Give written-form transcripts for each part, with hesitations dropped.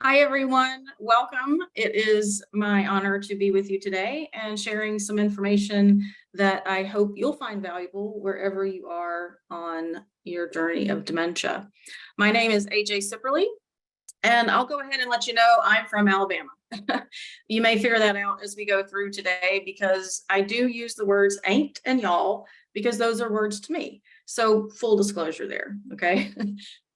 Hi, everyone. Welcome. It is my honor to be with you today and sharing some information that I hope you'll find valuable wherever you are on your journey of dementia. My name is AJ Cipperly, and I'll go ahead and let you know I'm from Alabama. You may figure that out as we go through today because I do use the words ain't and y'all because those are words to me. So full disclosure there, okay?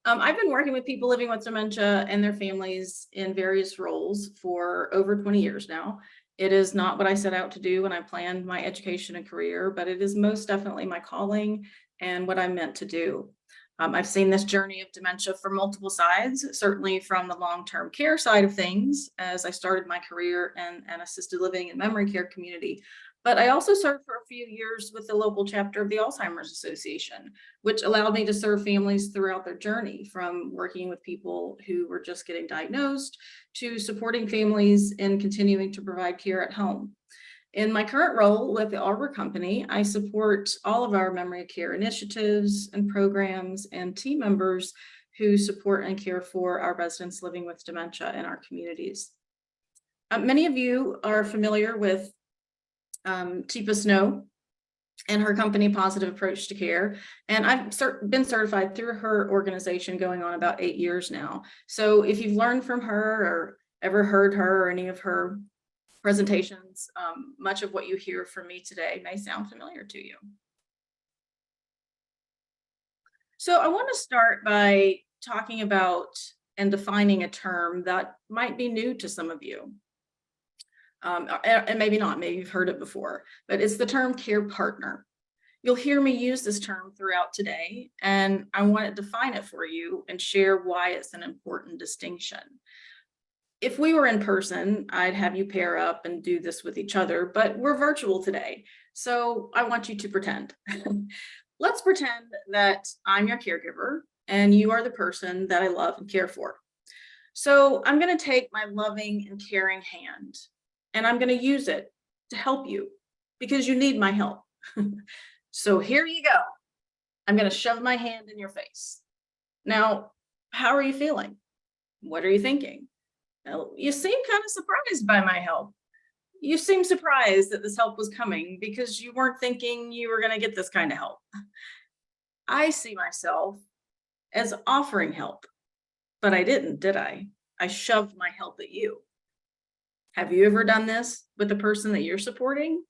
I've been working with people living with dementia and their families in various roles for over 20 years now. It is not what I set out to do when I planned my education and career, but it is most definitely my calling and what I'm meant to do. I've seen this journey of dementia from multiple sides, certainly from the long-term care side of things as I started my career in an assisted living and memory care community. But I also served for a few years with the local chapter of the Alzheimer's Association, which allowed me to serve families throughout their journey, from working with people who were just getting diagnosed to supporting families in continuing to provide care at home. In my current role with the Arbor Company, I support all of our memory care initiatives and programs and team members who support and care for our residents living with dementia in our communities. Many of you are familiar with Teepa Snow and her company Positive Approach to Care. And I've been certified through her organization going on about 8 years now. So if you've learned from her or ever heard her or any of her presentations, much of what you hear from me today may sound familiar to you. So I want to start by talking about and defining a term that might be new to some of you. And maybe not, maybe you've heard it before, but it's the term care partner. You'll hear me use this term throughout today, and I want to define it for you and share why it's an important distinction. If we were in person, I'd have you pair up and do this with each other, but we're virtual today. So I want you to pretend. Let's pretend that I'm your caregiver and you are the person that I love and care for. So I'm going to take my loving and caring hand and I'm going to use it to help you because you need my help. So here you go. I'm going to shove my hand in your face. Now, how are you feeling? What are you thinking? Well, you seem kind of surprised by my help. You seem surprised that this help was coming because you weren't thinking you were going to get this kind of help. I see myself as offering help, but I didn't, did I? I shoved my help at you. Have you ever done this with the person that you're supporting?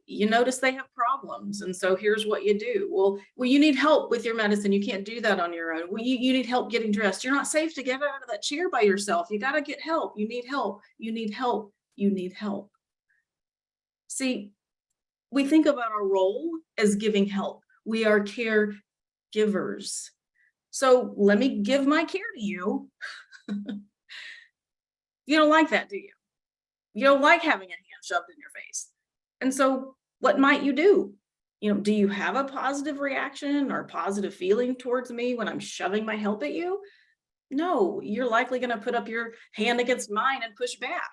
You notice they have problems. And so here's what you do. Well, you need help with your medicine. You can't do that on your own. Well, you need help getting dressed. You're not safe to get out of that chair by yourself. You got to get help. You need help. You need help. You need help. See, we think about our role as giving help. We are caregivers. So let me give my care to you. You don't like that, do you? You don't like having a hand shoved in your face. And so what might you do? Do you have a positive reaction or positive feeling towards me when I'm shoving my help at you? No, you're likely going to put up your hand against mine and push back.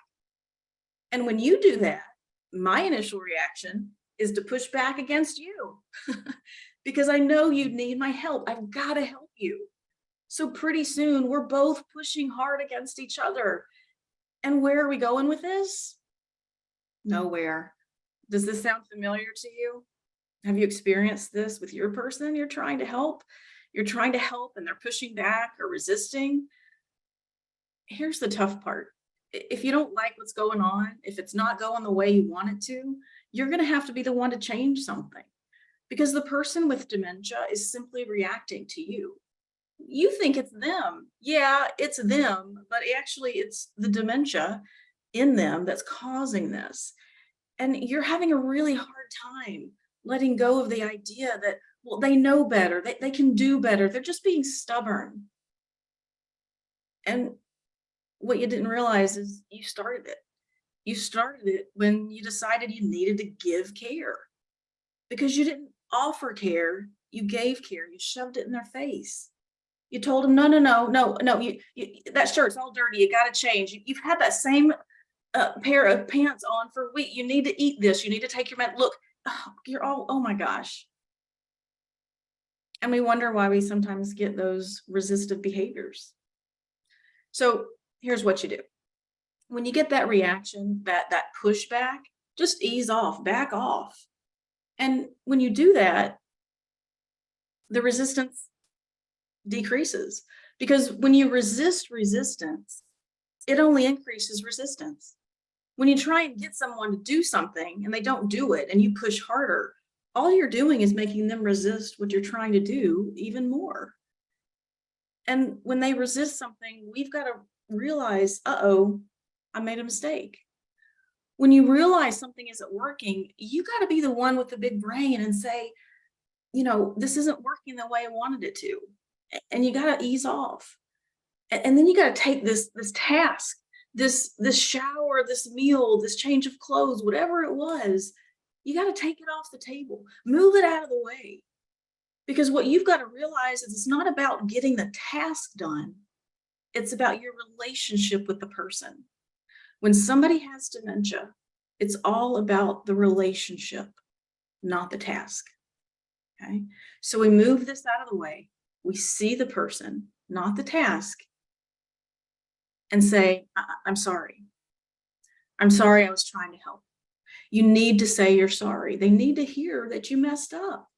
And when you do that, my initial reaction is to push back against you because I know you need my help. I've got to help you. So pretty soon we're both pushing hard against each other. And where are we going with this? Nowhere. Does this sound familiar to you? Have you experienced this with your person you're trying to help? You're trying to help and they're pushing back or resisting. Here's the tough part. If you don't like what's going on, if it's not going the way you want it to, you're going to have to be the one to change something because the person with dementia is simply reacting to you. You think it's them. Yeah, it's them, but actually it's the dementia in them that's causing this. And you're having a really hard time letting go of the idea that, well, they know better, they can do better. They're just being stubborn. And what you didn't realize is you started it. You started it when you decided you needed to give care because you didn't offer care. You gave care. You shoved it in their face. You told them, no, that shirt's all dirty. You got to change. You've had that same pair of pants on for a week. You need to eat this. You need to take your med. Look, you're all, oh my gosh. And we wonder why we sometimes get those resistive behaviors. So here's what you do. When you get that reaction, that pushback, just ease off, back off. And when you do that, the resistance decreases, because when you resist resistance, it only increases resistance. When you try and get someone to do something and they don't do it and you push harder, all you're doing is making them resist what you're trying to do even more. And when they resist something, we've got to realize, uh-oh, I made a mistake. When you realize something isn't working, you got to be the one with the big brain and say, this isn't working the way I wanted it to. And you got to ease off. And then you got to take this task, this shower, this meal, this change of clothes, whatever it was, you got to take it off the table, move it out of the way. Because what you've got to realize is it's not about getting the task done. It's about your relationship with the person. When somebody has dementia, it's all about the relationship, not the task. Okay. So we move this out of the way. We see the person, not the task, and say, I'm sorry. I'm sorry, I was trying to help. You need to say you're sorry. They need to hear that you messed up,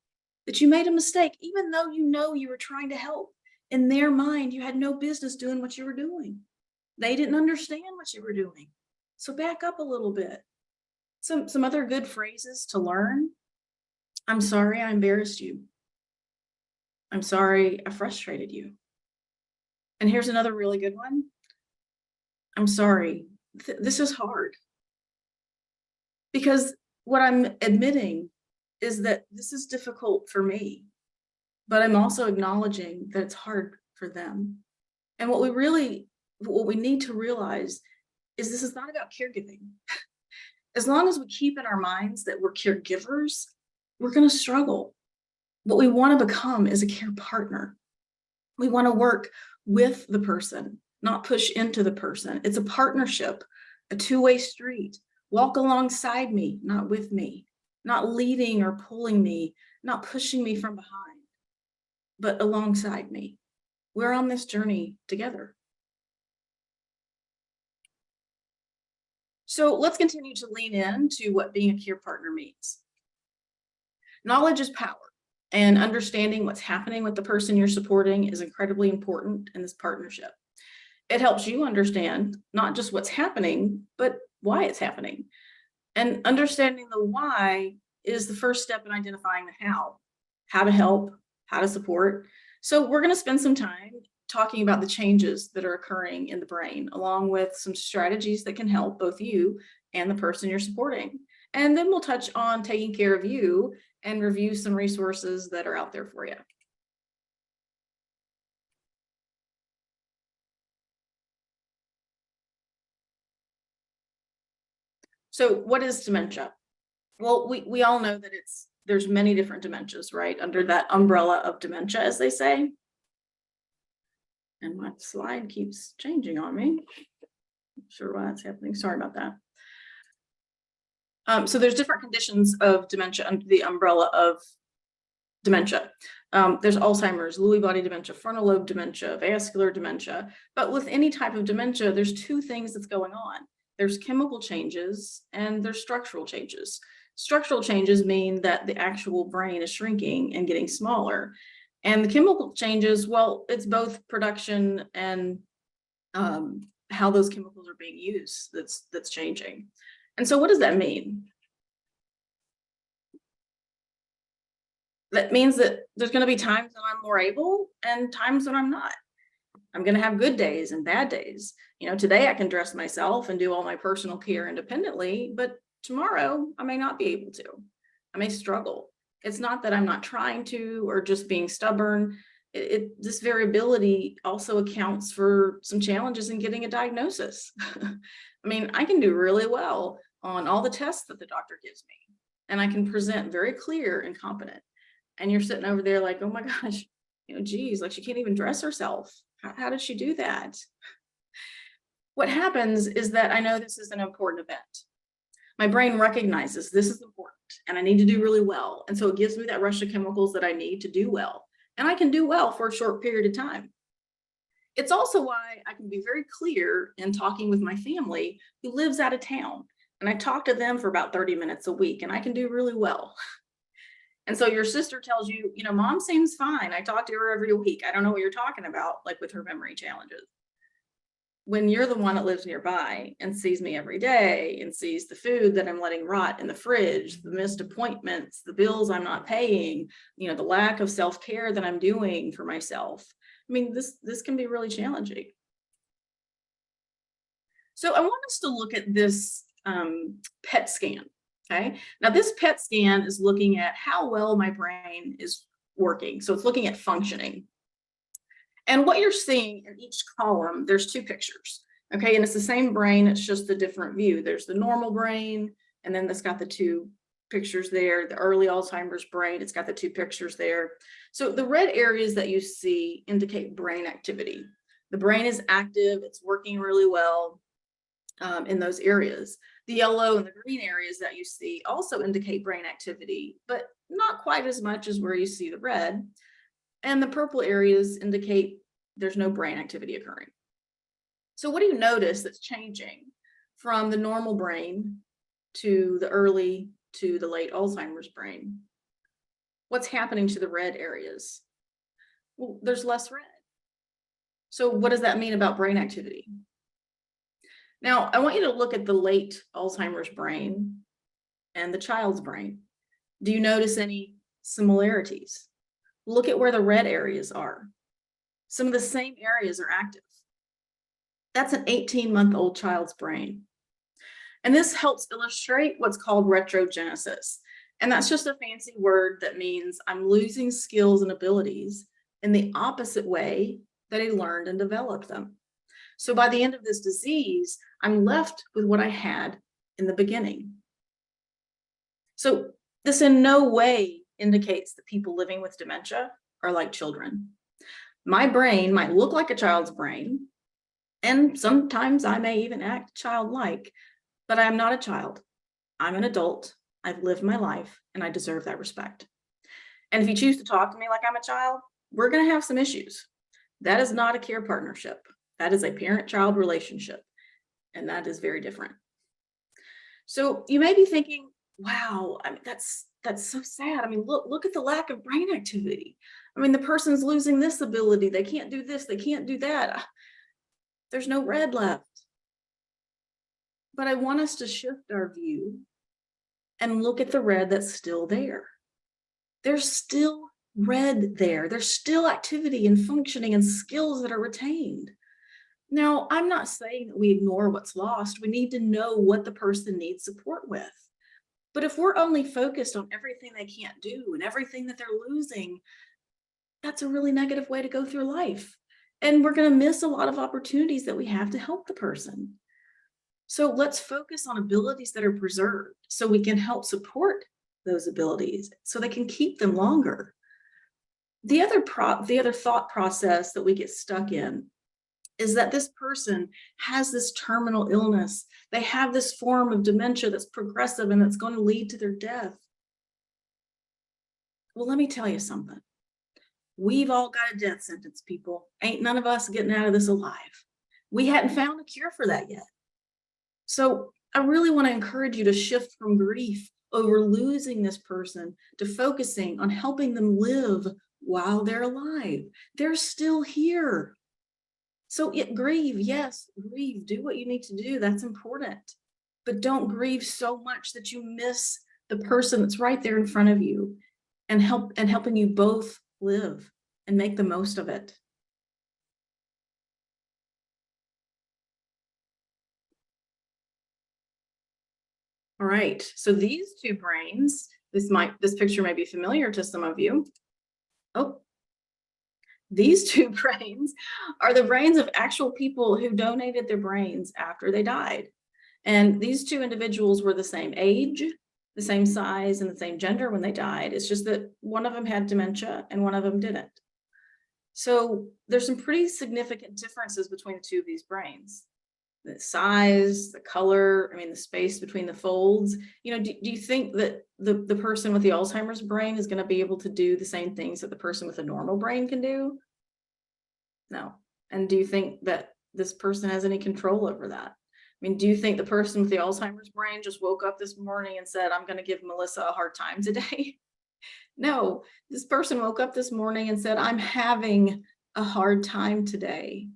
that you made a mistake, even though you were trying to help. In their mind, you had no business doing what you were doing. They didn't understand what you were doing. So back up a little bit. Some other good phrases to learn. I'm sorry I embarrassed you. I'm sorry I frustrated you. And here's another really good one. I'm sorry. This is hard. Because what I'm admitting is that this is difficult for me, but I'm also acknowledging that it's hard for them. And what we need to realize is this is not about caregiving. As long as we keep in our minds that we're caregivers, we're going to struggle. What we want to become is a care partner. We want to work with the person, not push into the person. It's a partnership, a two-way street. Walk alongside me, not with me, not leading or pulling me, not pushing me from behind, but alongside me. We're on this journey together. So let's continue to lean into what being a care partner means. Knowledge is power, and understanding what's happening with the person you're supporting is incredibly important in this partnership. It helps you understand not just what's happening, but why it's happening. And understanding the why is the first step in identifying the how to help, how to support. So we're going to spend some time talking about the changes that are occurring in the brain, along with some strategies that can help both you and the person you're supporting. And then we'll touch on taking care of you and review some resources that are out there for you. So what is dementia? Well, we all know that there's many different dementias, right? Under that umbrella of dementia, as they say. And my slide keeps changing on me. Not sure why that's happening. Sorry about that. So there's different conditions of dementia under the umbrella of dementia. There's Alzheimer's, Lewy body dementia, frontal lobe dementia, vascular dementia. But with any type of dementia, there's two things that's going on. There's chemical changes and there's structural changes. Structural changes mean that the actual brain is shrinking and getting smaller. And the chemical changes, well, it's both production and how those chemicals are being used that's changing. And so what does that mean? That means that there's going to be times when I'm more able and times when I'm not. I'm going to have good days and bad days. Today I can dress myself and do all my personal care independently, but tomorrow I may not be able to. I may struggle. It's not that I'm not trying to or just being stubborn. This variability also accounts for some challenges in getting a diagnosis. I mean, I can do really well on all the tests that the doctor gives me, and I can present very clear and competent. And you're sitting over there like, oh my gosh, geez, like she can't even dress herself. How did she do that? What happens is that I know this is an important event. My brain recognizes this is important and I need to do really well. And so it gives me that rush of chemicals that I need to do well. And I can do well for a short period of time. It's also why I can be very clear in talking with my family who lives out of town. And I talk to them for about 30 minutes a week, and I can do really well. And so your sister tells you, mom seems fine. I talk to her every week. I don't know what you're talking about, like with her memory challenges. When you're the one that lives nearby and sees me every day and sees the food that I'm letting rot in the fridge, the missed appointments, the bills I'm not paying, the lack of self-care that I'm doing for myself. I mean, this can be really challenging. So I want us to look at this PET scan. Okay. Now this PET scan is looking at how well my brain is working. So it's looking at functioning. And what you're seeing in each column, there's two pictures. Okay. And it's the same brain. It's just a different view. There's the normal brain, and then it's got the two pictures there. The early Alzheimer's brain, it's got the two pictures there. So the red areas that you see indicate brain activity. The brain is active. It's working really well in those areas. The yellow and the green areas that you see also indicate brain activity, but not quite as much as where you see the red. And the purple areas indicate there's no brain activity occurring. So what do you notice that's changing from the normal brain to the early to the late Alzheimer's brain? What's happening to the red areas? Well, there's less red. So what does that mean about brain activity? Now, I want you to look at the late Alzheimer's brain and the child's brain. Do you notice any similarities? Look at where the red areas are. Some of the same areas are active. That's an 18-month-old child's brain. And this helps illustrate what's called retrogenesis. And that's just a fancy word that means I'm losing skills and abilities in the opposite way that I learned and developed them. So by the end of this disease, I'm left with what I had in the beginning. So this in no way indicates that people living with dementia are like children. My brain might look like a child's brain, and sometimes I may even act childlike, but I'm not a child. I'm an adult. I've lived my life, and I deserve that respect. And if you choose to talk to me like I'm a child, we're going to have some issues. That is not a care partnership. That is a parent-child relationship, and that is very different. So you may be thinking, wow, I mean, that's so sad. I mean, look at the lack of brain activity. I mean, the person's losing this ability. They can't do this. They can't do that. There's no red left. But I want us to shift our view and look at the red that's still there. There's still red there. There's still activity and functioning and skills that are retained. Now, I'm not saying that we ignore what's lost. We need to know what the person needs support with. But if we're only focused on everything they can't do and everything that they're losing, that's a really negative way to go through life. And we're going to miss a lot of opportunities that we have to help the person. So let's focus on abilities that are preserved so we can help support those abilities so they can keep them longer. The other thought process that we get stuck in is that this person has this terminal illness. They have this form of dementia that's progressive and that's going to lead to their death. Well, let me tell you something. We've all got a death sentence, people. Ain't none of us getting out of this alive. We hadn't found a cure for that yet. So I really want to encourage you to shift from grief over losing this person to focusing on helping them live while they're alive. They're still here. So grieve, yes, grieve, do what you need to do. That's important. But don't grieve so much that you miss the person that's right there in front of you and helping you both live and make the most of it. All right, so these two brains, this picture may be familiar to some of you. Oh, these two brains are the brains of actual people who donated their brains after they died. And these two individuals were the same age, the same size, and the same gender when they died. It's just that one of them had dementia and one of them didn't. So there's some pretty significant differences between the two of these brains. The size, the color, I mean, the space between the folds. Do you think that the person with the Alzheimer's brain is going to be able to do the same things that the person with a normal brain can do? No. And do you think that this person has any control over that? I mean, do you think the person with the Alzheimer's brain just woke up this morning and said, I'm going to give Melissa a hard time today? No, this person woke up this morning and said, I'm having a hard time today.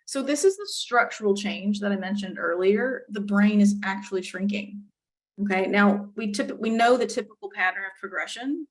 So this is the structural change that I mentioned earlier. The brain is actually shrinking. Okay, now we know the typical pattern of progression,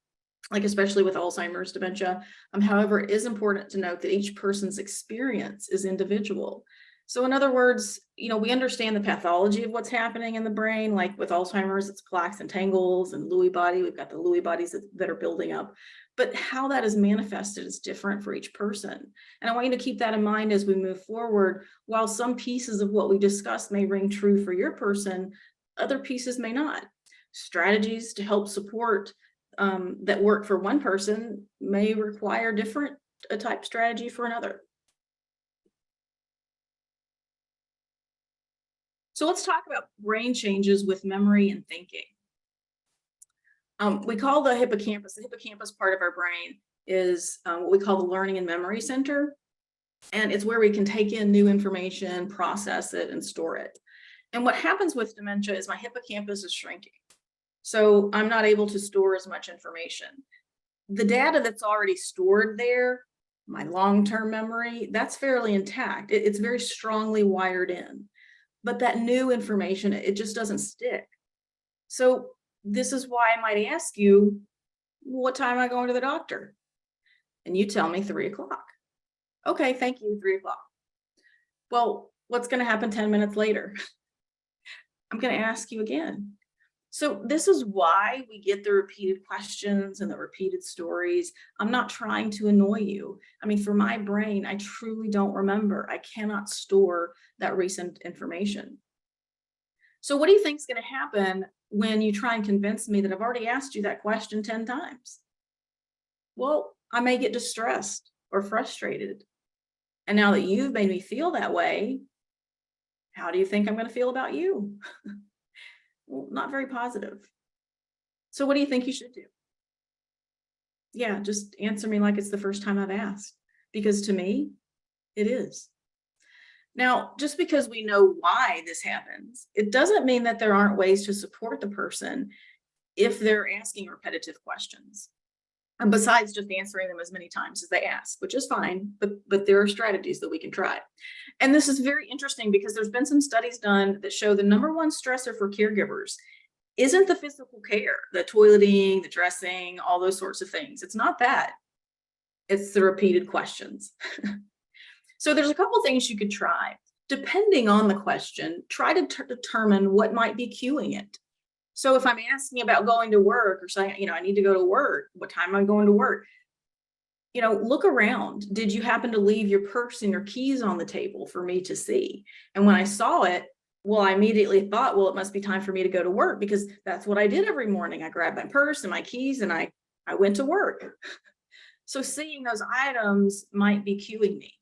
like especially with Alzheimer's dementia. However, it is important to note that each person's experience is individual. So in other words, we understand the pathology of what's happening in the brain, like with Alzheimer's, it's plaques and tangles and Lewy body. We've got the Lewy bodies that are building up, but how that is manifested is different for each person. And I want you to keep that in mind as we move forward. While some pieces of what we discussed may ring true for your person, other pieces may not. Strategies to help support that work for one person may require different type strategy for another. So let's talk about brain changes with memory and thinking. We call the hippocampus part of our brain is what we call the learning and memory center. And it's where we can take in new information, process it, and store it. And what happens with dementia is my hippocampus is shrinking. So I'm not able to store as much information. The data that's already stored there, my long-term memory, that's fairly intact. It's very strongly wired in. But that new information, it just doesn't stick. So this is why I might ask you, what time am I going to the doctor? And you tell me 3 o'clock. Okay, thank you, 3 o'clock. Well, what's going to happen 10 minutes later? I'm going to ask you again. So this is why we get the repeated questions and the repeated stories. I'm not trying to annoy you. I mean, for my brain, I truly don't remember. I cannot store that recent information. So what do you think is going to happen when you try and convince me that I've already asked you that question 10 times? Well, I may get distressed or frustrated. And now that you've made me feel that way, how do you think I'm going to feel about you? Well, not very positive. So what do you think you should do? Yeah, just answer me like it's the first time I've asked, because to me, it is. Now, just because we know why this happens, it doesn't mean that there aren't ways to support the person if they're asking repetitive questions. And besides just answering them as many times as they ask, which is fine, but there are strategies that we can try. And this is very interesting because there's been some studies done that show the number one stressor for caregivers isn't the physical care, the toileting, the dressing, all those sorts of things. It's not that. It's the repeated questions. So there's a couple things you could try. Depending on the question, try to determine what might be cueing it. So if I'm asking about going to work or saying, I need to go to work, what time am I going to work? Look around. Did you happen to leave your purse and your keys on the table for me to see? And when I saw it, well, I immediately thought, well, it must be time for me to go to work because that's what I did every morning. I grabbed my purse and my keys and I went to work. So seeing those items might be cueing me.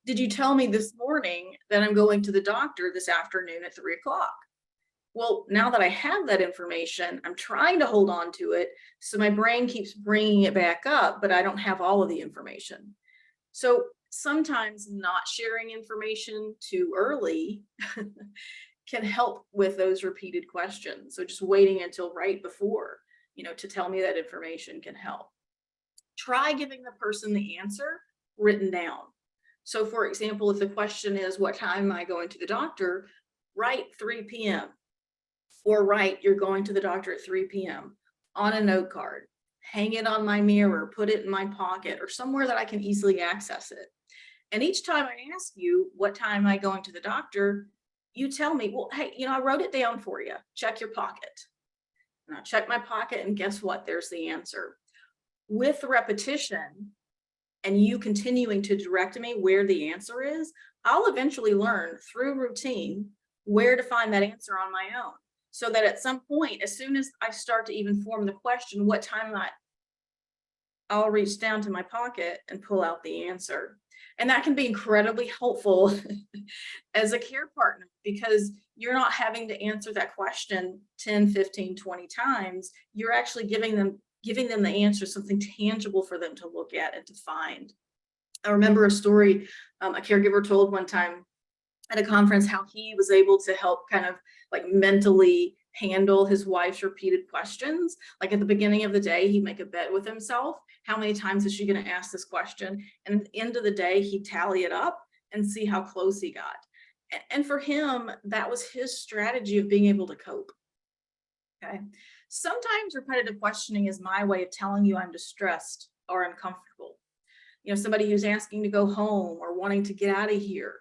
Did you tell me this morning that I'm going to the doctor this afternoon at 3 o'clock? Well, now that I have that information, I'm trying to hold on to it. So my brain keeps bringing it back up, but I don't have all of the information. So sometimes not sharing information too early can help with those repeated questions. So just waiting until right before, to tell me that information can help. Try giving the person the answer written down. So for example, if the question is, what time am I going to the doctor? Write 3 p.m. Or write, you're going to the doctor at 3 p.m. on a note card, hang it on my mirror, put it in my pocket or somewhere that I can easily access it. And each time I ask you, what time am I going to the doctor? You tell me, well, hey, I wrote it down for you. Check your pocket. And I check my pocket and guess what? There's the answer. With repetition and you continuing to direct me where the answer is, I'll eventually learn through routine where to find that answer on my own. So that at some point, as soon as I start to even form the question, what time I'll reach down to my pocket and pull out the answer. And that can be incredibly helpful as a care partner because you're not having to answer that question 10, 15, 20 times. You're actually giving them the answer, something tangible for them to look at and to find. I remember a story a caregiver told one time at a conference, how he was able to help kind of like mentally handle his wife's repeated questions. Like at the beginning of the day, he'd make a bet with himself. How many times is she going to ask this question? And at the end of the day, he'd tally it up and see how close he got. And for him, that was his strategy of being able to cope. Okay. Sometimes repetitive questioning is my way of telling you I'm distressed or uncomfortable. Somebody who's asking to go home or wanting to get out of here,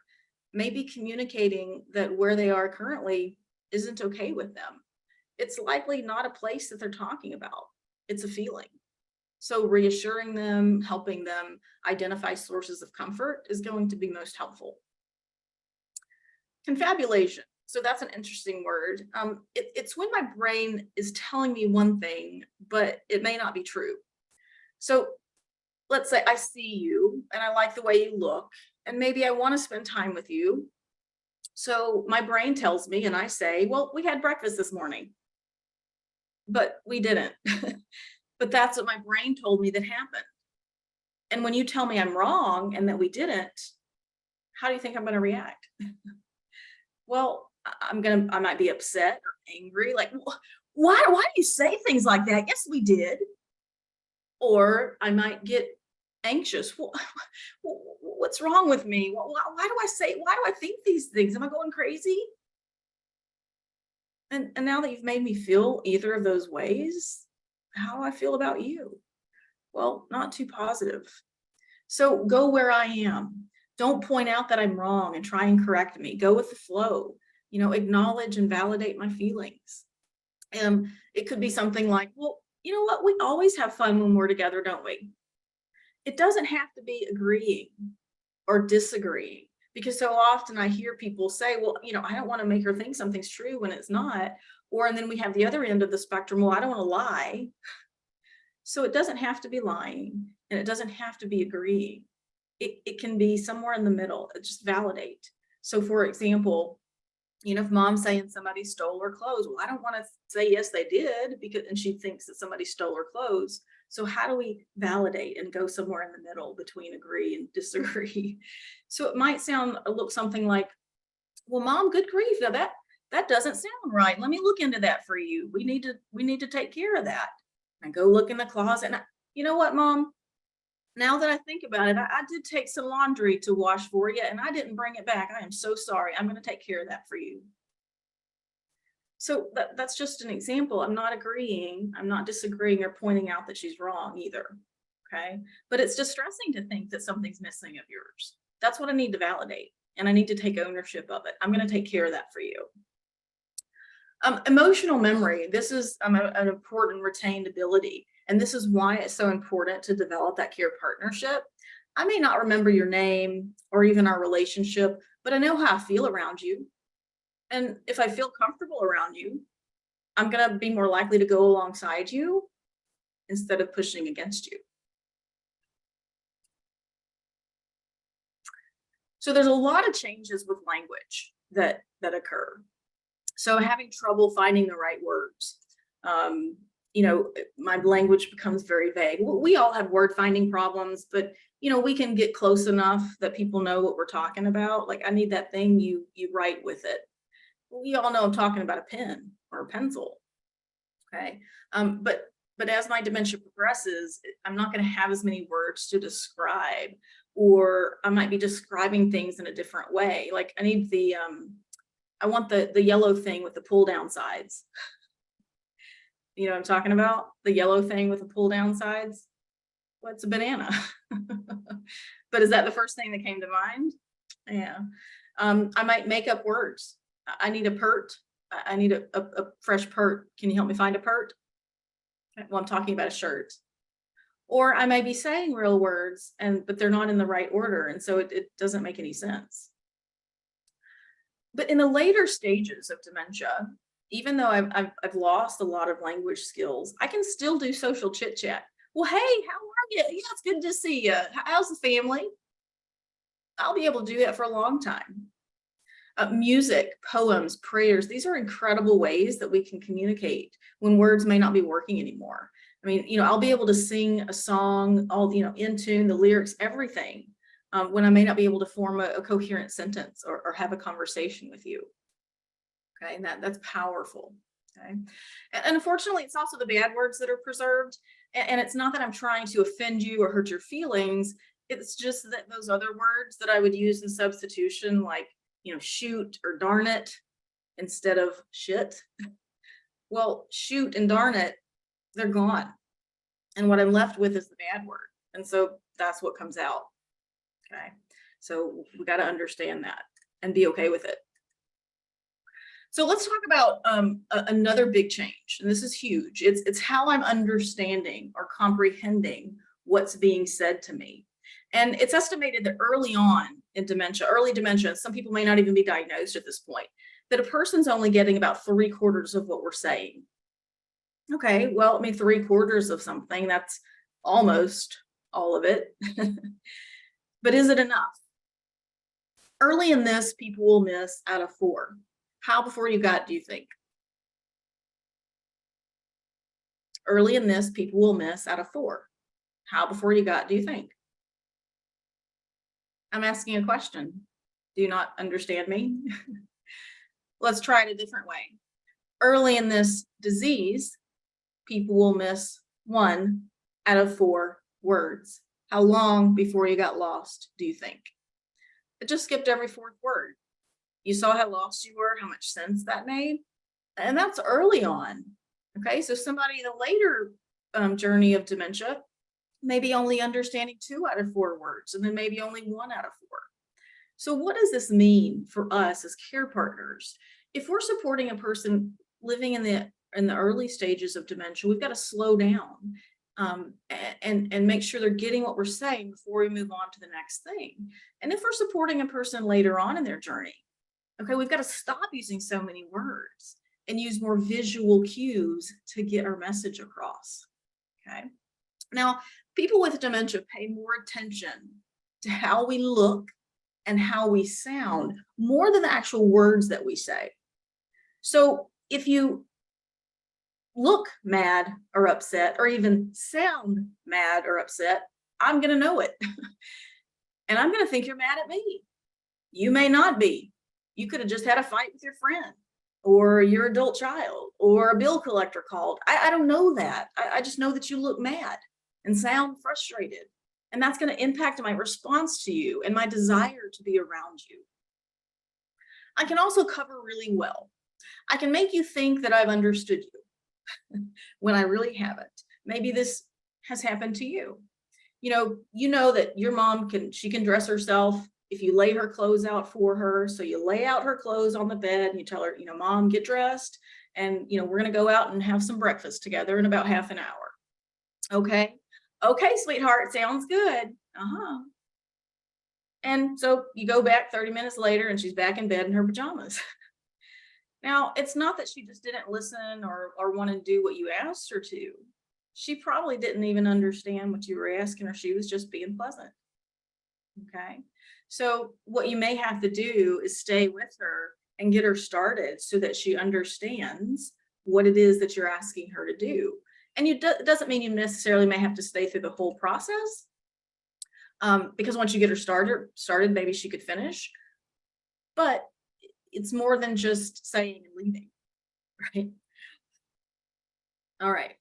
maybe communicating that where they are currently isn't okay with them. It's likely not a place that they're talking about. It's a feeling. So reassuring them, helping them identify sources of comfort is going to be most helpful. Confabulation. So that's an interesting word. It's when my brain is telling me one thing, but it may not be true. So let's say I see you and I like the way you look, and maybe I want to spend time with you. So my brain tells me and I say, well, we had breakfast this morning, but we didn't. But that's what my brain told me that happened. And when you tell me I'm wrong and that we didn't, how do you think I'm going to react? Well, I might be upset or angry. Like, why do you say things like that? Yes, we did. Or I might get anxious. What's wrong with me? Why do I think these things? Am I going crazy? And now that you've made me feel either of those ways, how do I feel about you? Well, not too positive. So go where I am. Don't point out that I'm wrong and try and correct me. Go with the flow. Acknowledge and validate my feelings. It could be something like, well, you know what? We always have fun when we're together, don't we? It doesn't have to be agreeing or disagreeing, because so often I hear people say, well, I don't want to make her think something's true when it's not. And then we have the other end of the spectrum. Well, I don't want to lie. So it doesn't have to be lying, and it doesn't have to be agreeing. It can be somewhere in the middle. Just validate. So for example, if mom's saying somebody stole her clothes, well, I don't want to say yes, they did, and she thinks that somebody stole her clothes. So how do we validate and go somewhere in the middle between agree and disagree? So it might look something like, well, mom, good grief, now that doesn't sound right. Let me look into that for you. We need to take care of that. And go look in the closet. And you know what, mom? Now that I think about it, I did take some laundry to wash for you and I didn't bring it back. I am so sorry. I'm going to take care of that for you. So that's just an example. I'm not agreeing. I'm not disagreeing or pointing out that she's wrong either. Okay. But it's distressing to think that something's missing of yours. That's what I need to validate. And I need to take ownership of it. I'm going to take care of that for you. Emotional memory. This is an important retained ability. And this is why it's so important to develop that care partnership. I may not remember your name or even our relationship, but I know how I feel around you. And if I feel comfortable around you, I'm going to be more likely to go alongside you instead of pushing against you. So there's a lot of changes with language that occur. So having trouble finding the right words. My language becomes very vague. We all have word finding problems, but we can get close enough that people know what we're talking about. Like, I need that thing you write with it. We all know I'm talking about a pen or a pencil. Okay. But as my dementia progresses, I'm not going to have as many words to describe, or I might be describing things in a different way. Like I need I want the yellow thing with the pull down sides. You know what I'm talking about? The yellow thing with the pull down sides? Well, it's a banana. But is that the first thing that came to mind? Yeah. I might make up words. I need a pert. I need a fresh pert. Can you help me find a pert? Well, I'm talking about a shirt. Or I may be saying real words, but they're not in the right order. And so it doesn't make any sense. But in the later stages of dementia, even though I've lost a lot of language skills, I can still do social chit chat. Well, hey, how are you? Yeah, it's good to see you. How's the family? I'll be able to do that for a long time. Music, poems, prayers, these are incredible ways that we can communicate when words may not be working anymore. I mean, I'll be able to sing a song, all, in tune, the lyrics, everything. when I may not be able to form a coherent sentence or have a conversation with you. Okay, and that's powerful. Okay, and unfortunately, it's also the bad words that are preserved. And it's not that I'm trying to offend you or hurt your feelings. It's just that those other words that I would use in substitution, like, shoot or darn it instead of shit. Well, shoot and darn it, they're gone. And what I'm left with is the bad word. And so that's what comes out. Okay. So we got to understand that and be okay with it. So let's talk about another big change. And this is huge. It's how I'm understanding or comprehending what's being said to me. And it's estimated that early on in dementia, early dementia, some people may not even be diagnosed at this point, that a person's only getting about 3/4 of what we're saying. Okay, well, I mean, 3/4 of something, that's almost all of it. But is it enough? Early in this, people will miss out of 4. How before you got, do you think? Early in this, people will miss out of 4. How before you got, do you think? I'm asking a question. Do you not understand me? Let's try it a different way. Early in this disease, people will miss 1 out of 4 words. How long before you got lost, do you think? It just skipped every 4th word. You saw how lost you were, how much sense that made. And that's early on. Okay, so somebody in a later journey of dementia, maybe only understanding 2 out of 4 words, and then maybe only 1 out of 4. So what does this mean for us as care partners? If we're supporting a person living in the early stages of dementia, we've got to slow down and make sure they're getting what we're saying before we move on to the next thing. And if we're supporting a person later on in their journey, okay, we've got to stop using so many words and use more visual cues to get our message across. Okay. Now, people with dementia pay more attention to how we look and how we sound more than the actual words that we say. So if you look mad or upset, or even sound mad or upset, I'm going to know it. And I'm going to think you're mad at me. You may not be. You could have just had a fight with your friend or your adult child or a bill collector called. I don't know that. I just know that you look mad and sound frustrated. And that's going to impact my response to you and my desire to be around you. I can also cover really well. I can make you think that I've understood you when I really haven't. Maybe this has happened to you. You know that your mom can dress herself if you lay her clothes out for her. So you lay out her clothes on the bed and you tell her, Mom, get dressed. And, we're going to go out and have some breakfast together in about half an hour. Okay. Okay, sweetheart, sounds good. Uh-huh. And so you go back 30 minutes later and she's back in bed in her pajamas. Now, it's not that she just didn't listen or want to do what you asked her to. She probably didn't even understand what you were asking her. She was just being pleasant. Okay. So what you may have to do is stay with her and get her started so that she understands what it is that you're asking her to do. And it doesn't mean you necessarily may have to stay through the whole process, because once you get her started, maybe she could finish. But it's more than just saying and leaving, right? All right.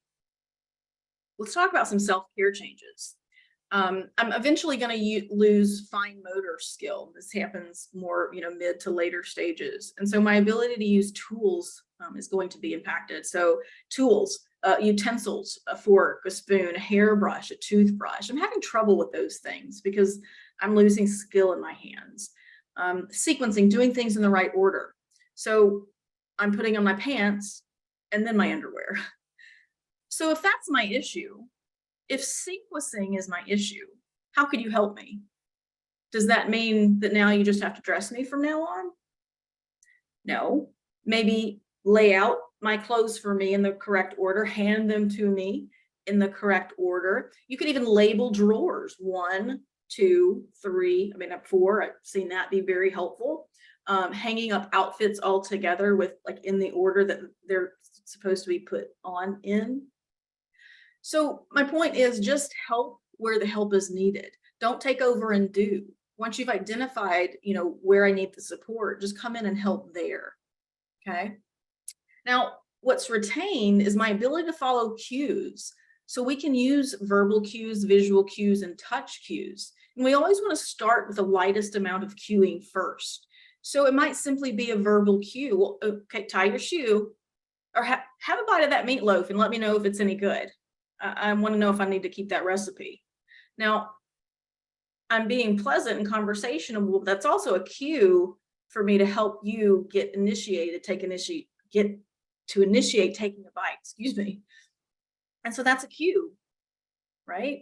Let's talk about some self-care changes. I'm eventually going to lose fine motor skill. This happens more, mid to later stages. And so my ability to use tools is going to be impacted. So tools, utensils, a fork, a spoon, a hairbrush, a toothbrush. I'm having trouble with those things because I'm losing skill in my hands. Sequencing, doing things in the right order. So I'm putting on my pants and then my underwear. So if that's my issue, if sequencing is my issue, how could you help me? Does that mean that now you just have to dress me from now on? No. Maybe lay out my clothes for me in the correct order, hand them to me in the correct order. You could even label drawers, 1, 2, 3, 4. I've seen that be very helpful. Hanging up outfits all together with in the order that they're supposed to be put on in. So my point is just help where the help is needed. Don't take over and do. Once you've identified, where I need the support, just come in and help there. Okay. Now, what's retained is my ability to follow cues. So we can use verbal cues, visual cues, and touch cues. And we always want to start with the lightest amount of cueing first. So it might simply be a verbal cue. Well, okay, tie your shoe, or have a bite of that meatloaf and let me know if it's any good. I want to know if I need to keep that recipe. Now, I'm being pleasant and conversational. That's also a cue for me to help you get initiated, get to initiate taking a bite, excuse me. And so that's a cue, right?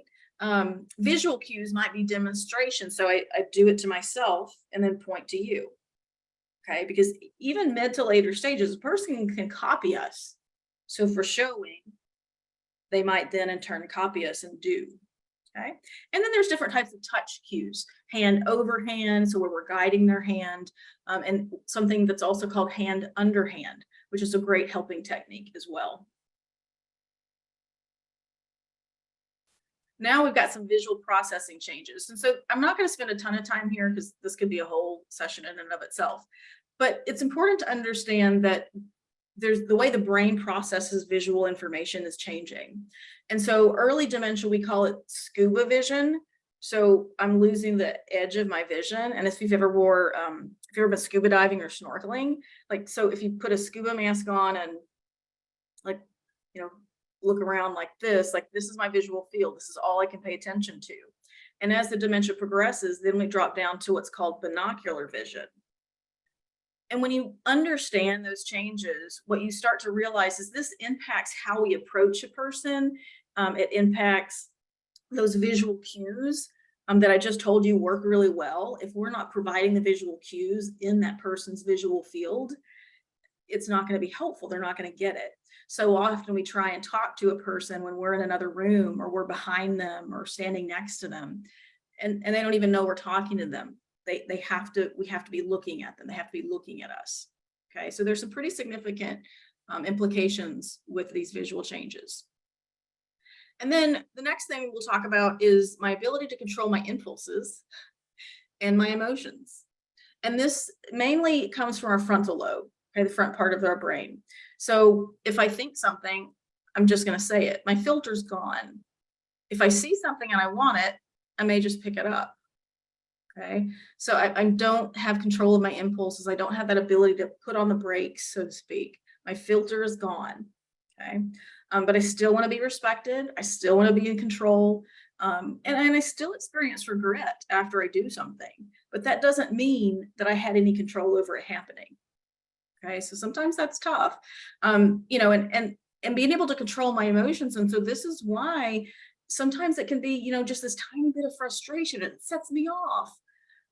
Visual cues might be demonstration. So I do it to myself and then point to you. Okay, because even mid to later stages, a person can copy us. So for showing, they might then in turn copy us and do. Okay, and then there's different types of touch cues, hand over hand, so where we're guiding their hand, and something that's also called hand under hand, which is a great helping technique as well. Now we've got some visual processing changes. And so I'm not going to spend a ton of time here because this could be a whole session in and of itself. But it's important to understand that there's the way the brain processes visual information is changing. And so early dementia, we call it scuba vision. So I'm losing the edge of my vision. And if you've ever been scuba diving or snorkeling, so if you put a scuba mask on and look around like this is my visual field. This is all I can pay attention to. And as the dementia progresses, then we drop down to what's called binocular vision. And when you understand those changes, what you start to realize is this impacts how we approach a person. It impacts those visual cues that I just told you work really well. If we're not providing the visual cues in that person's visual field, it's not going to be helpful. They're not going to get it. So often we try and talk to a person when we're in another room or we're behind them or standing next to them, and they don't even know we're talking to them. We have to be looking at them. They have to be looking at us. Okay, so there's some pretty significant implications with these visual changes. And then the next thing we'll talk about is my ability to control my impulses and my emotions. And this mainly comes from our frontal lobe, okay, the front part of our brain. So if I think something, I'm just going to say it. My filter's gone. If I see something and I want it, I may just pick it up. Okay, so I don't have control of my impulses. I don't have that ability to put on the brakes, so to speak. My filter is gone. Okay, but I still want to be respected. I still want to be in control. And I still experience regret after I do something, but that doesn't mean that I had any control over it happening. Okay, so sometimes that's tough, and being able to control my emotions. And so this is why sometimes it can be, just this tiny bit of frustration. It sets me off.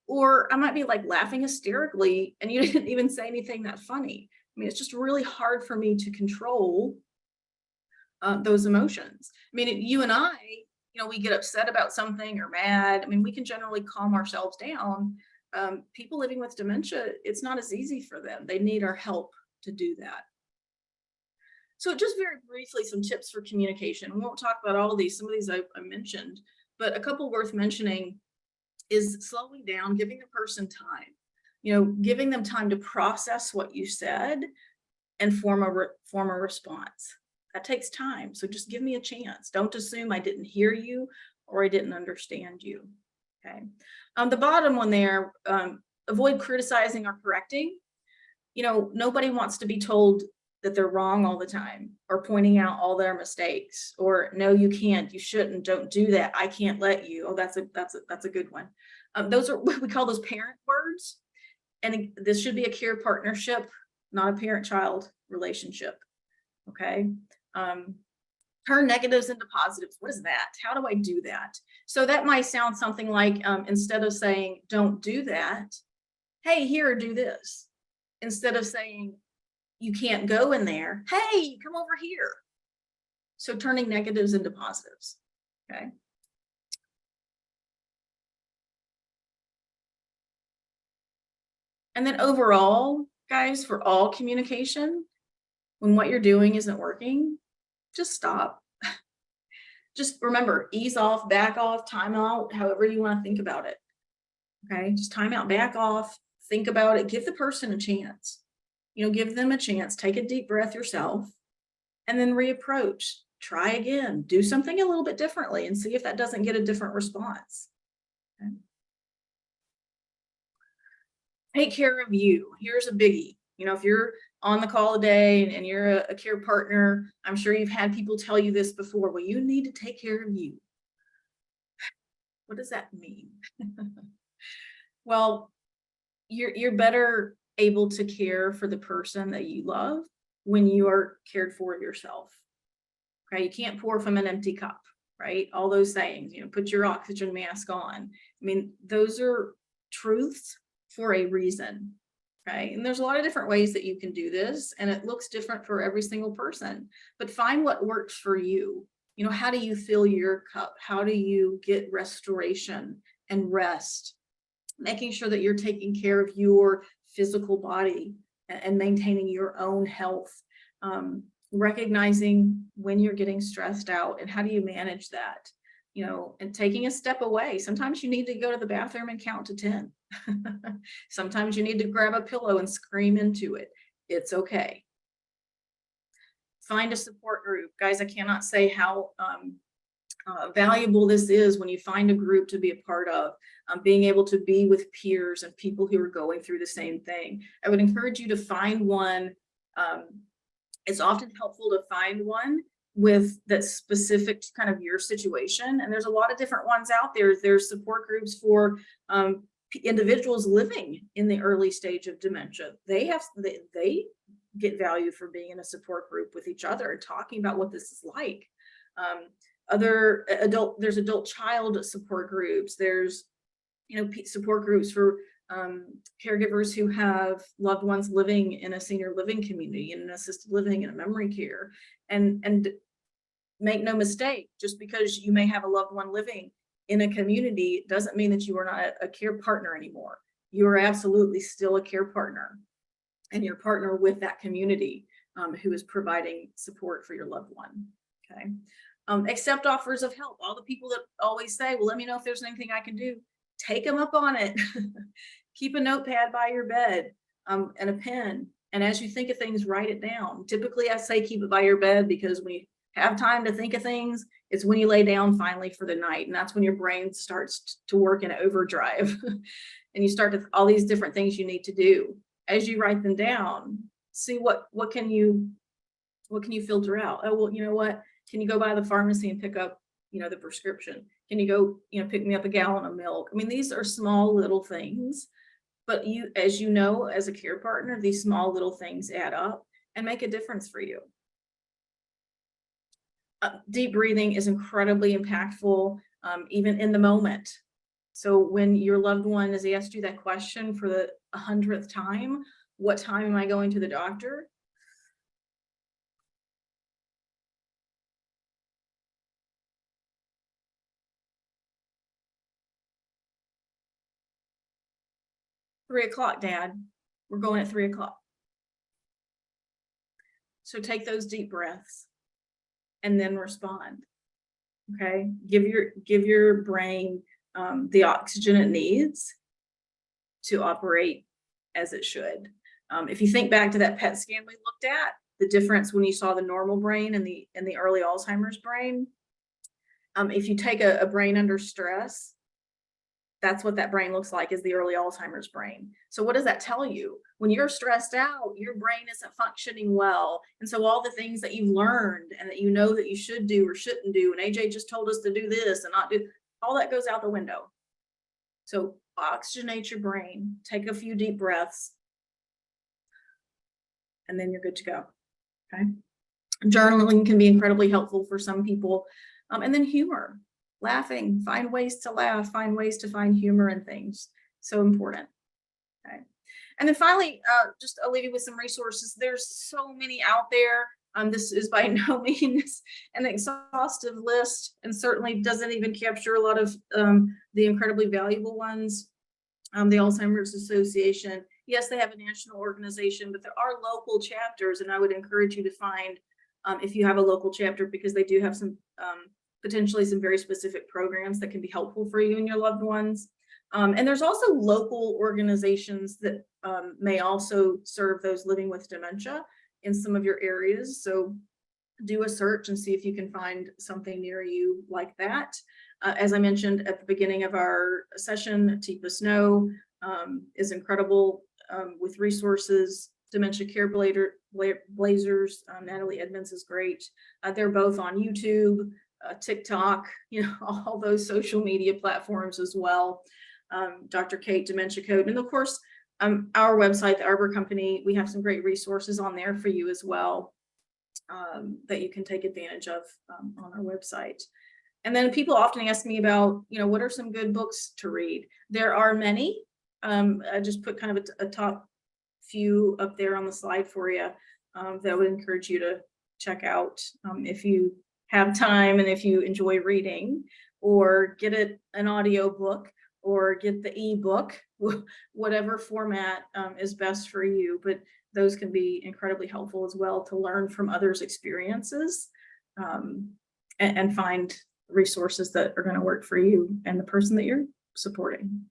Or I might be laughing hysterically and you didn't even say anything that funny. I mean, it's just really hard for me to control those emotions. I mean, you and I, we get upset about something or mad. I mean, we can generally calm ourselves down. People living with dementia, it's not as easy for them. They need our help to do that. So just very briefly, some tips for communication. We won't talk about all of these. Some of these I mentioned, but a couple worth mentioning is slowing down, giving the person time, giving them time to process what you said and form a response. That takes time. So just give me a chance. Don't assume I didn't hear you or I didn't understand you. Okay. The bottom one there, avoid criticizing or correcting. Nobody wants to be told that they're wrong all the time or pointing out all their mistakes or no, you can't, you shouldn't, don't do that. I can't let you. Oh, that's a good one. Those are what we call those parent words. And this should be a care partnership, not a parent-child relationship. Okay. Turn negatives into positives. What is that? How do I do that? So that might sound something like, instead of saying, don't do that, hey, here, do this. Instead of saying, you can't go in there, hey, come over here. So turning negatives into positives. Okay. And then overall, guys, for all communication, when what you're doing isn't working, just stop. Just remember, ease off, back off, time out, however you want to think about it. Okay, just time out, back off, think about it, give the person a chance. Give them a chance, take a deep breath yourself, and then reapproach. Try again, do something a little bit differently and see if that doesn't get a different response. Okay. Take care of you. Here's a biggie. If you're on the call today and you're a care partner, I'm sure you've had people tell you this before. Well, you need to take care of you. What does that mean? Well, you're better able to care for the person that you love when you are cared for yourself. Okay, you can't pour from an empty cup, right? All those sayings, put your oxygen mask on. I mean, those are truths for a reason. Okay, and there's a lot of different ways that you can do this, and it looks different for every single person. But find what works for you. How do you fill your cup? How do you get restoration and rest? Making sure that you're taking care of your physical body and maintaining your own health. Recognizing when you're getting stressed out and how do you manage that, and taking a step away. Sometimes you need to go to the bathroom and count to 10. Sometimes you need to grab a pillow and scream into it. It's okay. Find a support group. Guys, I cannot say how valuable this is when you find a group to be a part of, being able to be with peers and people who are going through the same thing. I would encourage you to find one. It's often helpful to find one that's specific to kind of your situation. And there's a lot of different ones out there. There's support groups for individuals living in the early stage of dementia. They get value for being in a support group with each other and talking about what this is like. There's adult child support groups. There's support groups for caregivers who have loved ones living in a senior living community, in an assisted living, and a memory care. And make no mistake, just because you may have a loved one living in a community doesn't mean that you are not a care partner anymore. You are absolutely still a care partner, and you're partner with that community who is providing support for your loved one. Okay. Accept offers of help. All the people that always say, well, let me know if there's anything I can do. Take them up on it. Keep a notepad by your bed and a pen. And as you think of things, write it down. Typically, I say keep it by your bed because when you have time to think of things, it's when you lay down finally for the night. And that's when your brain starts to work in overdrive. And you start to all these different things you need to do. As you write them down, see what can you filter out? Oh, well, you know what? Can you go by the pharmacy and pick up, the prescription? Can you go, pick me up a gallon of milk? I mean, these are small little things, but as a care partner, these small little things add up and make a difference for you. Deep breathing is incredibly impactful, even in the moment. So when your loved one has asked you that question for the 100th time, what time am I going to the doctor? "3 o'clock, Dad. We're going at 3 o'clock." So take those deep breaths and then respond. Okay. Give your brain the oxygen it needs to operate as it should. If you think back to that PET scan we looked at, the difference when you saw the normal brain and the early Alzheimer's brain, if you take a brain under stress, that's what that brain looks like, is the early Alzheimer's brain. So what does that tell you? When you're stressed out, your brain isn't functioning well. And so all the things that you've learned and that that you should do or shouldn't do, and AJ just told us to do this and not do, all that goes out the window. So oxygenate your brain, take a few deep breaths, and then you're good to go. Okay. Journaling can be incredibly helpful for some people. And then humor. Laughing, find ways to laugh, find ways to find humor in things. So important. Okay. And then finally, I'll leave you with some resources. There's so many out there. This is by no means an exhaustive list, and certainly doesn't even capture a lot of the incredibly valuable ones. The Alzheimer's Association, yes, they have a national organization, but there are local chapters, and I would encourage you to find if you have a local chapter, because they do have some potentially some very specific programs that can be helpful for you and your loved ones. And there's also local organizations that may also serve those living with dementia in some of your areas. So do a search and see if you can find something near you like that. As I mentioned at the beginning of our session, Tipa Snow is incredible with resources. Dementia Care Blazers, Natalie Edmonds is great. They're both on YouTube, TikTok, all those social media platforms as well. Dr. Kate, Dementia Code, and of course, our website, the Arbor Company, we have some great resources on there for you as well that you can take advantage of on our website. And then people often ask me about, what are some good books to read? There are many. I just put kind of a top few up there on the slide for you that would encourage you to check out if you have time and if you enjoy reading, or get an audio book or get the ebook, whatever format is best for you. But those can be incredibly helpful as well to learn from others' experiences and find resources that are going to work for you and the person that you're supporting.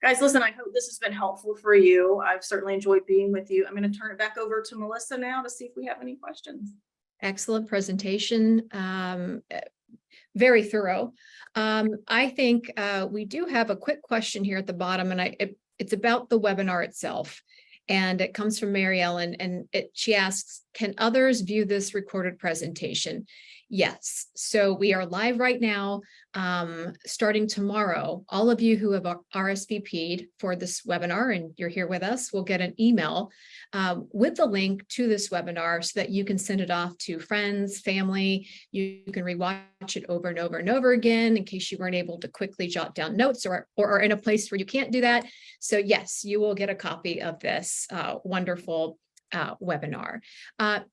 Guys, listen, I hope this has been helpful for you. I've certainly enjoyed being with you. I'm going to turn it back over to Melissa now to see if we have any questions. Excellent presentation. Very thorough. I think we do have a quick question here at the bottom, and it's about the webinar itself. And it comes from Mary Ellen, and she asks, can others view this recorded presentation? Yes. So we are live right now, starting tomorrow. All of you who have RSVP'd for this webinar and you're here with us will get an email with the link to this webinar so that you can send it off to friends, family. You can rewatch it over and over and over again in case you weren't able to quickly jot down notes or are in a place where you can't do that. So yes, you will get a copy of this wonderful webinar.